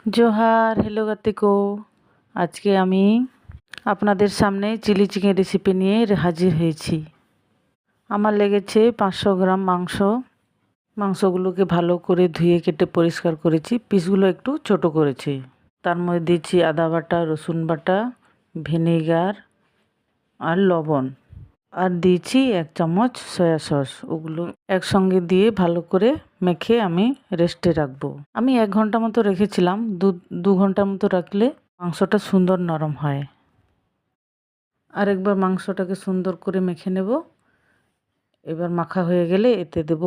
Johar, hello গাতিকো। আজকে আমি আপনাদের সামনে চিলি চিকেন রেসিপি নিয়ে হাজির হয়েছি। আমার লেগেছে 500 গ্রাম মাংস। মাংসগুলোকে ভালো করে ধুয়ে কেটে পরিষ্কার করেছি, পিসগুলো একটু ছোট করেছি। তার মধ্যে দিয়েছি আদা বাটা, রসুন বাটা, ভিনেগার আর লবণ, আর দিয়েছি 1 চামচ সয়া সস। ওগুলো একসঙ্গে দিয়ে ভালো করে মেখে আমি রেস্টে রাখবো। আমি 1 ঘন্টা মতো রেখেছিলাম। দু ঘন্টার মতো রাখলে মাংসটা সুন্দর নরম হয়। আরেকবার মাংসটাকে সুন্দর করে মেখে নেব। এবার মাখা হয়ে গেলে এতে দেব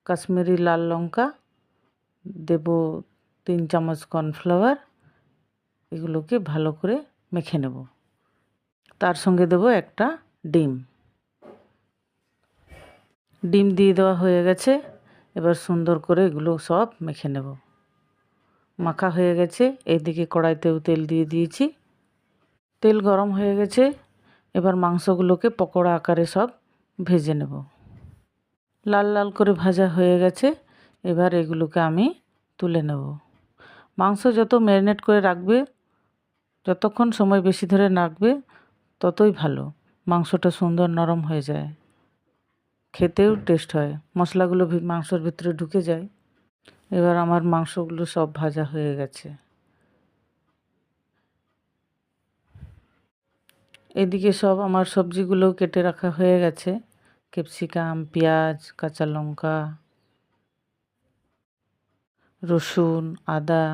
কাশ্মীরি লাল লঙ্কা, দেব 3 চামচ কর্নফ্লাওয়ার। এগুলোকে ভালো করে মেখে নেব। তার সঙ্গে দেব একটা ডিম। ডিম দিয়ে দেওয়া হয়ে গেছে। এবার সুন্দর করে এগুলো সব মেখে নেব। মাখা হয়ে গেছে। এইদিকে কড়াইতেও তেল দিয়ে দিয়েছি। তেল গরম হয়ে গেছে। এবার মাংসগুলোকে পকোড়া আকারে সব ভেজে নেব। লাল লাল করে ভাজা হয়ে গেছে। এবার এগুলোকে আমি তুলে নেব। মাংস যত ম্যারিনেট করে রাখবে, যতক্ষণ সময় বেশি ধরে রাখবে, ততই ভালো। মাংসটা সুন্দর নরম হয়ে যায়, খেতেও টেস্ট হয়, মশলাগুলো মাংসের ভিতরে ঢুকে যায়। এবার আমার মাংসগুলো সব ভাজা হয়ে গেছে। এদিকে সব আমার সবজিগুলো কেটে রাখা হয়ে গেছে। ক্যাপসিকাম, পেঁয়াজ, কাঁচা লঙ্কা, রসুন, আদা।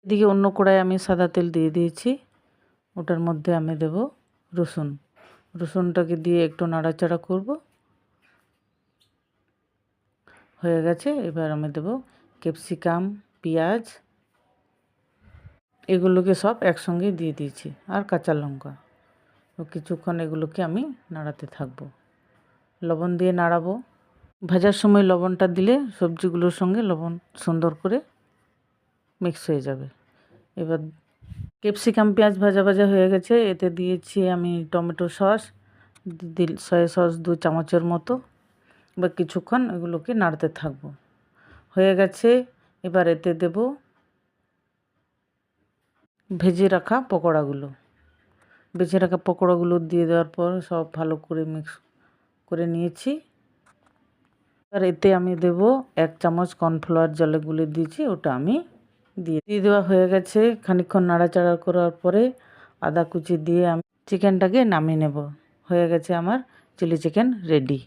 এদিকে অন্য কড়াই আমি সাদা তেল দিয়ে দিয়েছি। ওটার মধ্যে আমি দেব রসুনটাকে দিয়ে একটু নাড়াচাড়া করব। হয়ে গেছে। এবার আমি দেব ক্যাপসিকাম, পেঁয়াজ, এগুলোকে সব একসঙ্গে দিয়ে দিয়েছি, আর কাঁচা লঙ্কা। কিছুক্ষণ এগুলোকে আমি নাড়াতে থাকবো। লবণ দিয়ে নাড়াবো। ভাজার সময় লবণটা দিলে সবজিগুলোর সঙ্গে লবণ সুন্দর করে মিক্স হয়ে যাবে। এবার ক্যাপসিকাম, পেঁয়াজ ভাজা ভাজা হয়ে গেছে। এতে দিয়েছি আমি টমেটো সস, সয়া সস 2 চামচের মতো। এবার কিছুক্ষণ এগুলোকে নাড়তে থাকবো। হয়ে গেছে। এবার এতে দেব ভেজে রাখা পকোড়াগুলো দিয়ে দেওয়ার পর সব ভালো করে মিক্স করে নিয়েছি। আর এতে আমি দেব 1 চামচ কর্নফ্লাওয়ার জলে গুলে দিয়েছি, ওটা আমি দিয়ে দেওয়া হয়ে গেছে। খানিকক্ষণ নাড়াচাড়া করার পরে আদা কুচি দিয়ে আমি চিকেনটাকে নামিয়ে নেব। হয়ে গেছে আমার চিলি চিকেন রেডি।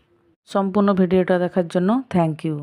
সম্পূর্ণ ভিডিওটা দেখার জন্য থ্যাংক ইউ।